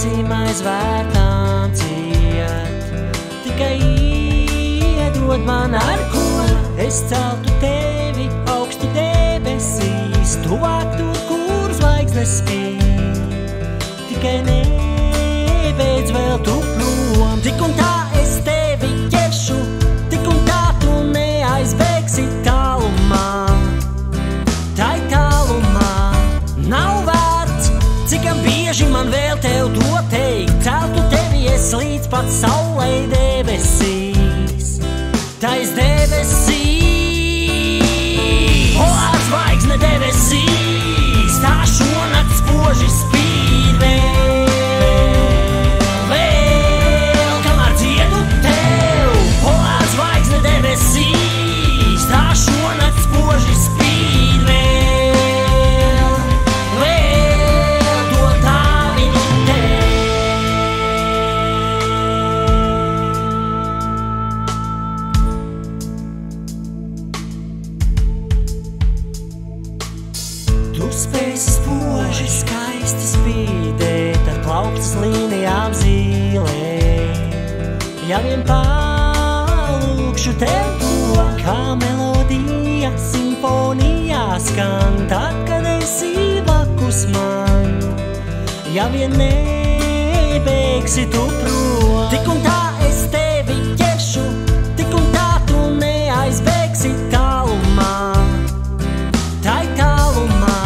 acīm aizvērtām ciet. Tikai iedod man ar ko es celtu tevi augstu debesīs, tuvāk tur, kur zvaigznes spīd. Tikai nebeidz vēl tu prom, tik un tā es tevi ķeršu, tik un tā tu neaizbēgsi tālumā. Tai tālumā nav vārds, cikam bieži man vēl tev to teikt. Celtu tevi es līdz pat saulei debesīs, tais debesīs. O, zvaigzne debesīs, tā šonakt spoži spīd vēl, kamēr dziedu tev. O, zvaigzne debesīs, tā šonakt spoži spīd vēl, to tāviņu tev. Tu spēsi spoži skaisti spīdēt ar plauktas līnijām zīlē. Ja vien palūkšu tev to, kā melodija simfonijā skan, tad, kad esi blakus man. Ja vien nebēgsi tu prom, tik un tā es tevi ķeršu, tik un tā tu neaizbēgsi tālumā. Tai tālumā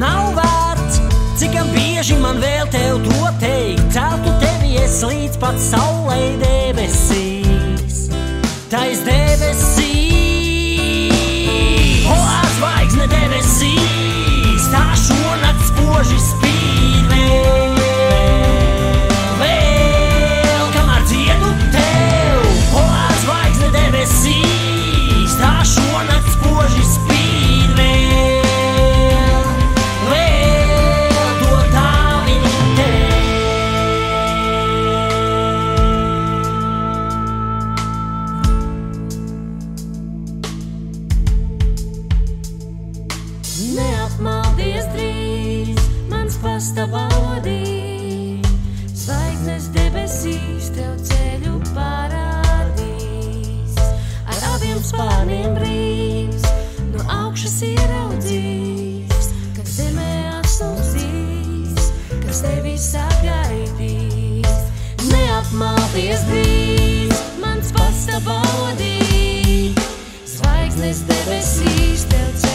nav vārds, cikam bieži man vēl tev to teikt. Celtu tevi es līdz pat saulei debesīs, tais debesīs. O, zvaigzne debesīs, tā šonakt spoži spīd vēl, kamēr dziedu tev. O, zvaigzne debesīs, tā šonakt spoži spīd vēl, to tāviņu tev. Neapmaldies drīz, mans pastāvodī, zvaigznes debesīs tev ceļu parādīs. Ar abiem spārniem brīvs, no augšas ieraudzīs, kad zemē atsūdzīs, kas tevi sagaidīs. Neapmaldies drīz, mans pastāvodī, zvaigznes debesīs tev ceļu